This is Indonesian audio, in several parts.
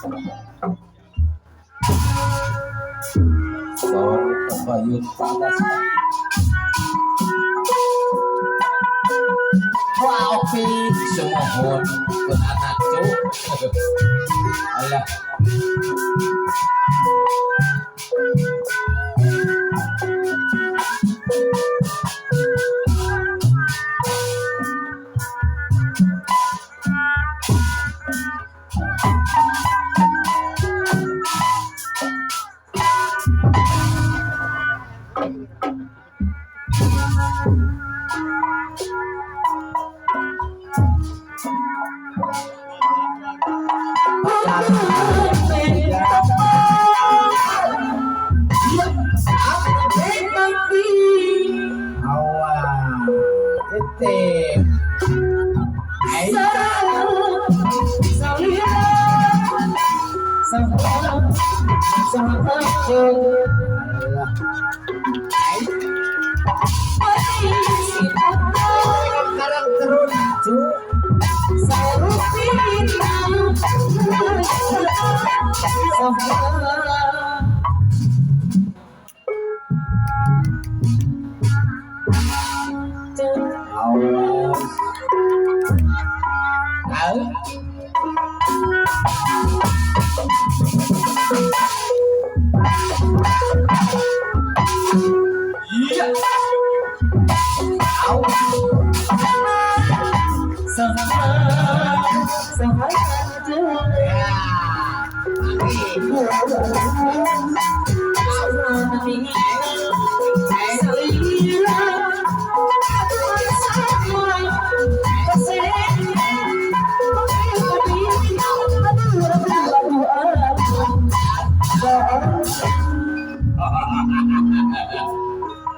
Sorry, kabayut panas. Wow, sumohon kun anak tuh. Alah.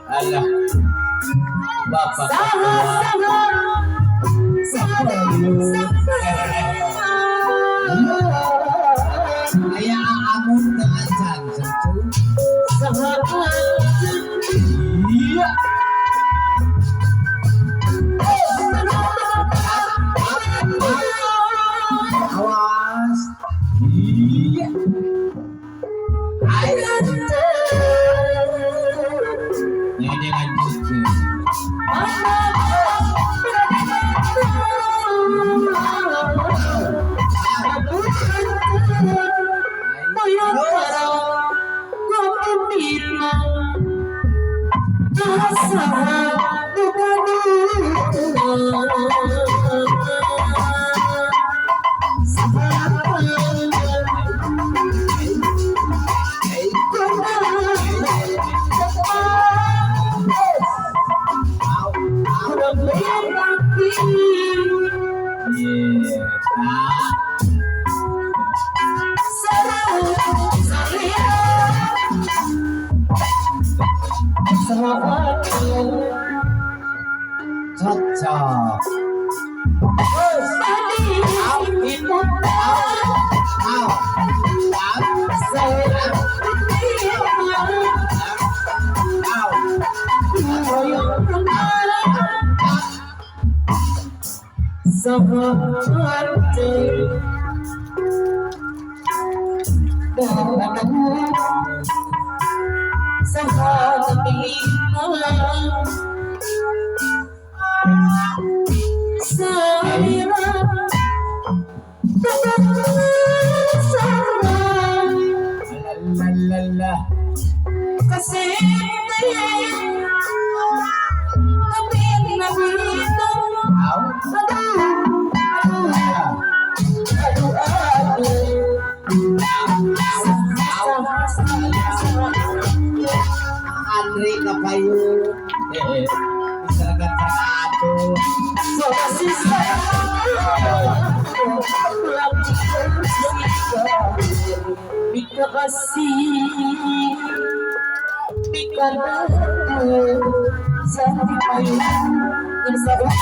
Alah, bapak ayah amun kelancan sentuh. Iya. Awas. Iya. Ini lanjut. Cocok. Andre kapayu misalkan satu bika kasih bika santi payu bersama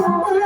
Ayah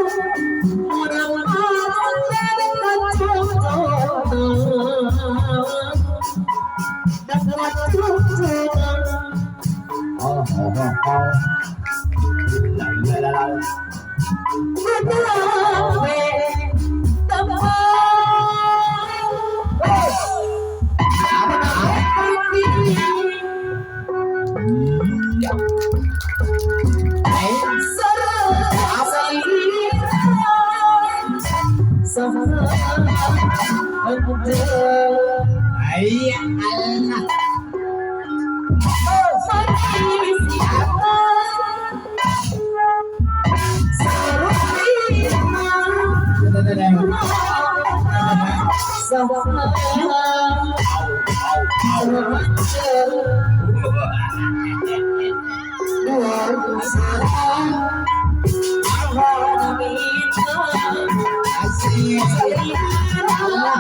Allah.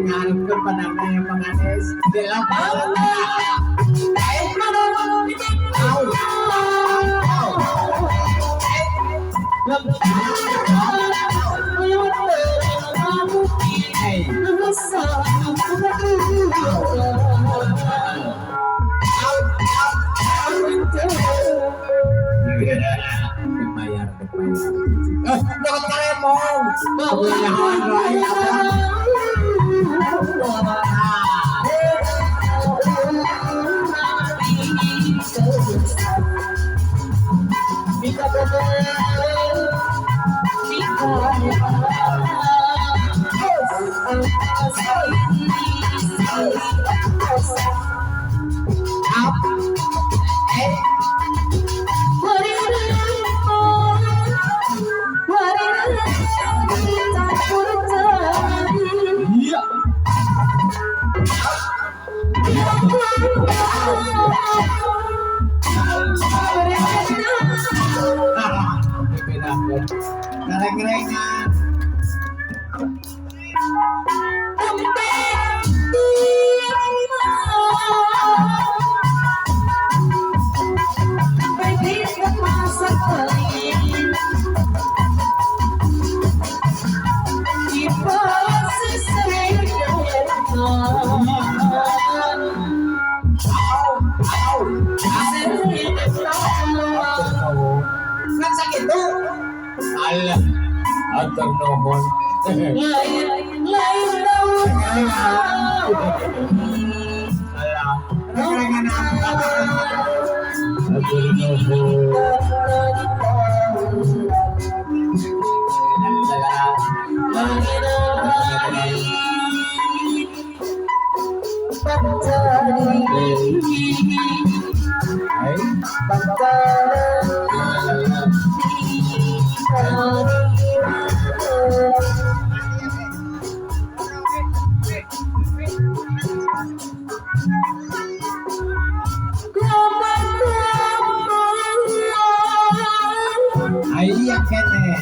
Ngarep ke pandangan yang penganes di lapangan. Dapat kalemong, kebanyakan rakyat. Gereng-gerengan. Kan sakit tuh. Allah, atur nuhun. Allah, kerengan apa? Atur nuhun. Iya kene.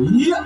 Iya.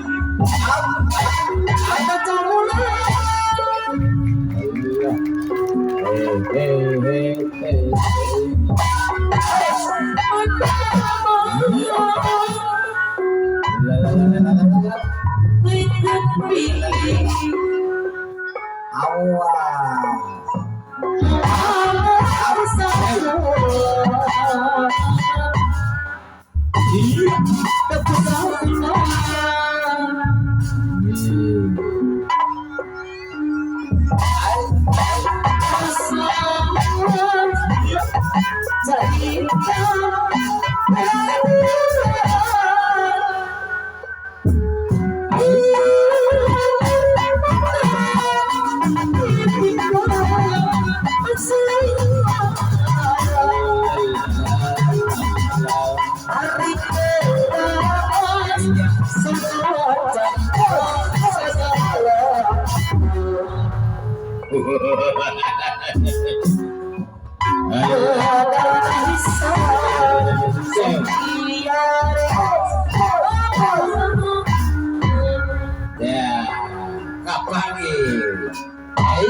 Ya, kapan nih? Hai.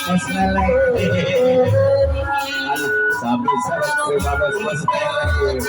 Kos lele. Sabi sa terima kos lele.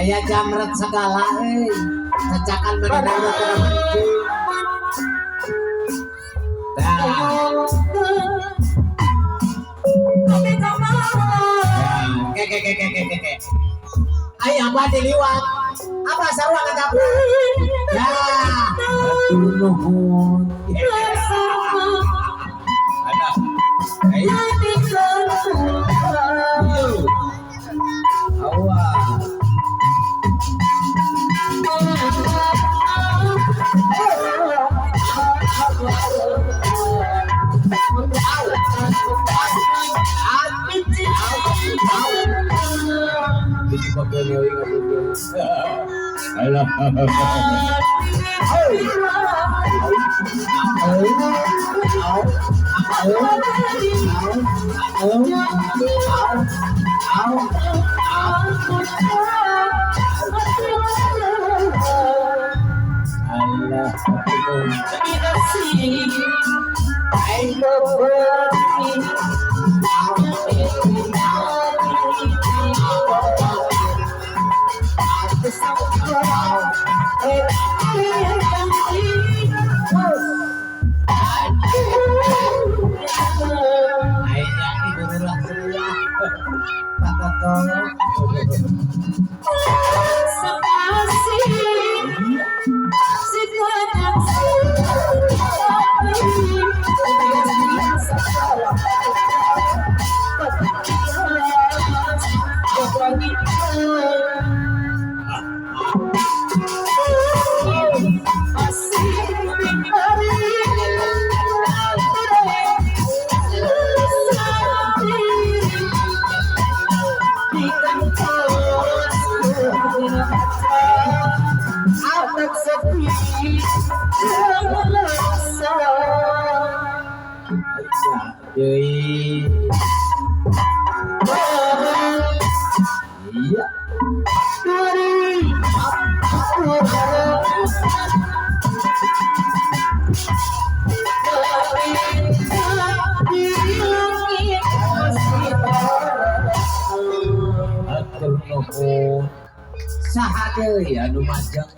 Ayah jamret segala cacakan mendengar ayah apa diliwat apa sarwa kata ya nuhun ada sahade anu majeng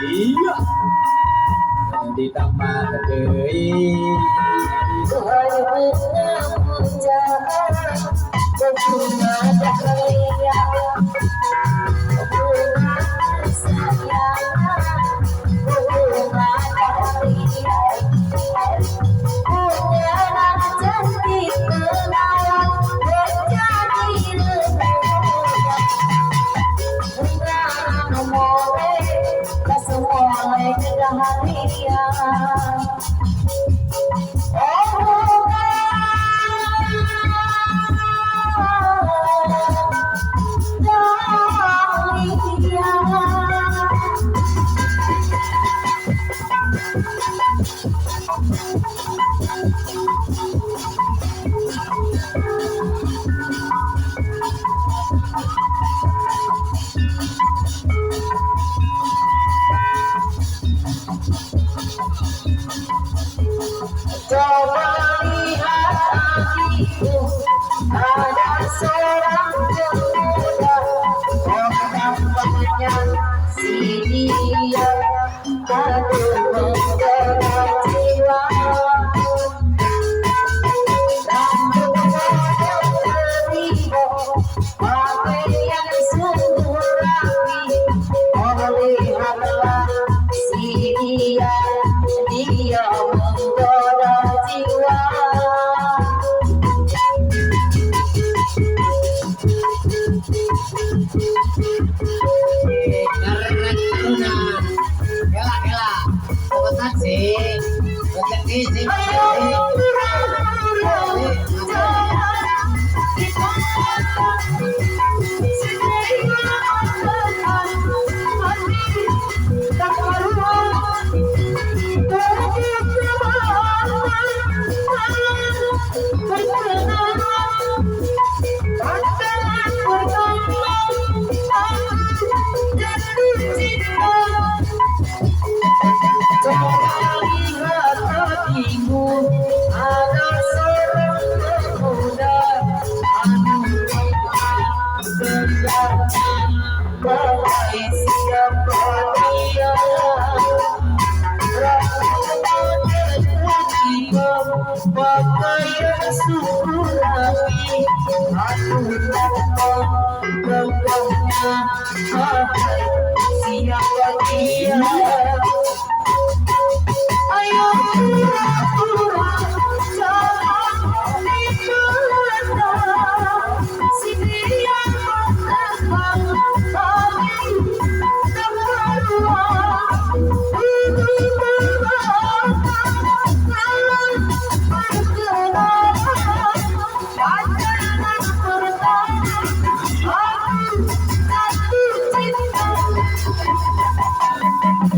Iya ditambah deui Coba lihat adikku, ada seorang pemuda, orang banyak si dia, aduh menggoda jiwa. Rambutnya beribu, pakaian sungguh rapi, oh lihatlah si dia, dia menggoda jiwa. Pakaian suku rapi, Aku tanpa gagahnya, hai siapa dia? Ayo pura-pura jangan dibela, si dia terbang kami keluar. Ini berapa kali bergerak, wajahnya bertanya, aku jatuh cinta.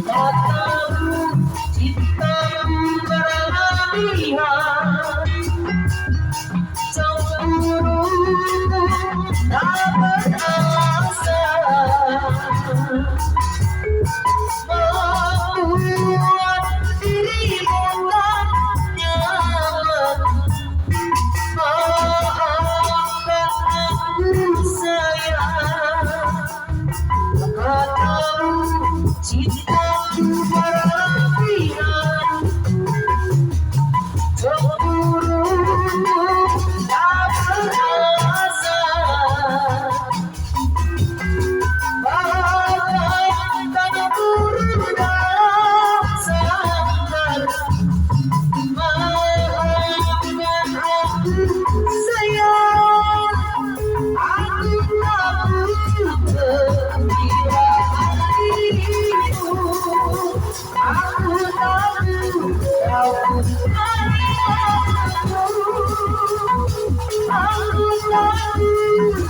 Katamu cintamu berlebihan, cemburu tak beralasan, membuat dirimu tak nyaman. Maafkan aku sayang, katamu cintaku berlebihan, cemburu tak beralasan, bahkan tak berulang sadar. Maafkan aku sayang, aku takut kehilangan dirimu. Aku takut kau meninggalkanku. Aku takut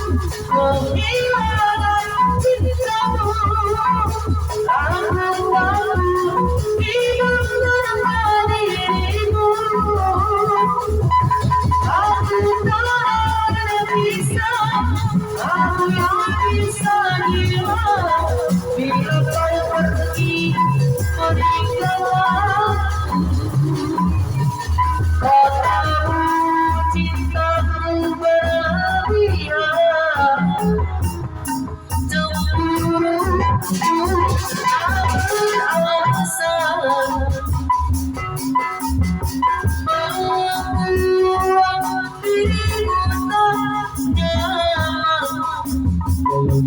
kehilangan cintamu. Aku takut hidup tanpa dirimu. Aku tak ada bisa, aku yang bisa hilang bila kau pergi meninggal aku. Kau tahu cintaku berlebihan, cemburu tak beralasan, membuat dirimu tak nyaman.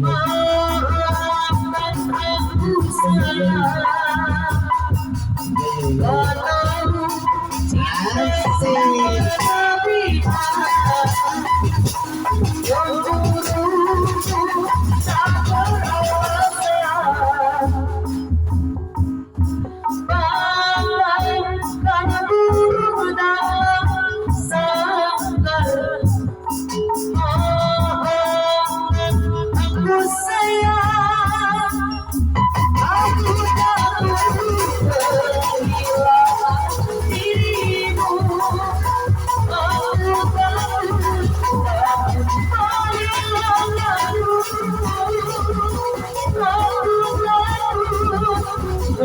Maafkan aku sayang, katamu cintaku berlebihan, cemburu tak beralasan, bagaikan burung dalam sangkar. Maafkan aku sayang, aku takut kehilangan dirimu. Aku takut menghilangkanmu. Aku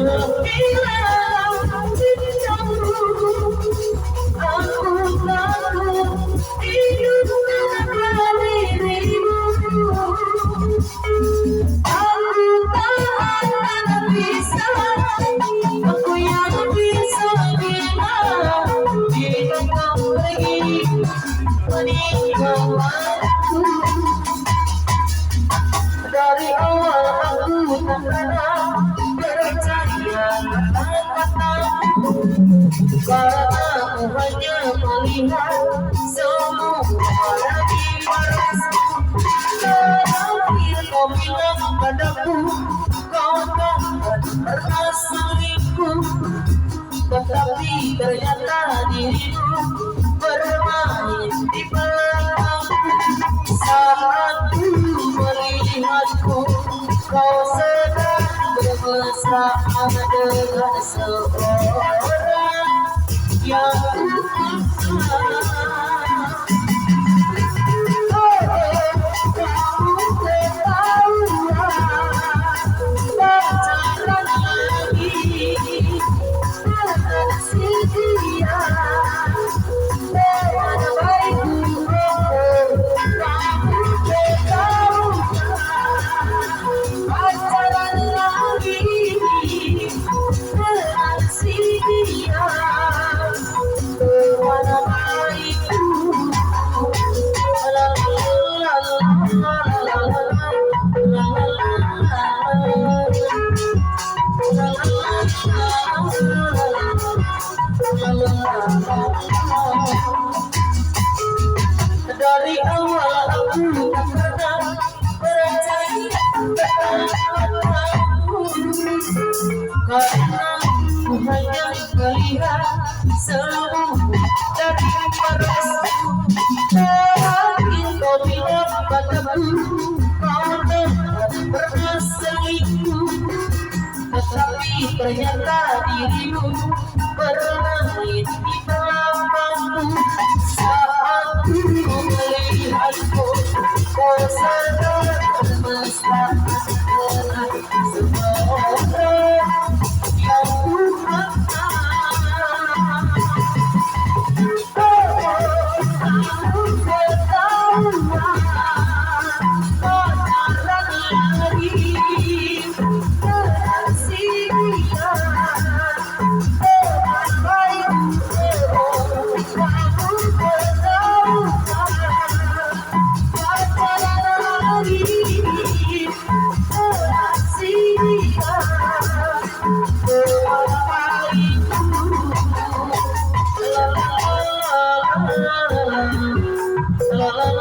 takut kehilangan cintamu. Aku takut hidup tanpa dirimu. Aku tak akan bisa, aku yang bisa bilang bila kau pergi meninggalkanku. Dari awal aku tak pernah percaya kata-katamu, karena aku hanya melihat semua lagi parasmu. Terakhir kau bilang padaku, kau takkan pernah selingkuh, tetapi ternyata dirimu bermain di belakangku. Saat ku melihatku, kau sedang bermesraan dengan seorang yang ku sayang. Kamu ketahuan pacaran lagi dengan si dia. Mana baikku, kamu ketahuan pacaran lagi dengan si dia. Mana baik hanya melihat seluruh dari perasaanku. Mungkin kau bilang padaku kau tak pernah selingkuh, tetapi ternyata dirimu bermain di belakangku. Saat ku melihatmu, kau sadar mesra dengan semua orang yang ku kenal. Aku ketahuan kenalan lagi kasih dia dengan baik. Aku ketahuan kenalan lagi kasih dia dengan baik. La la la la la la la la.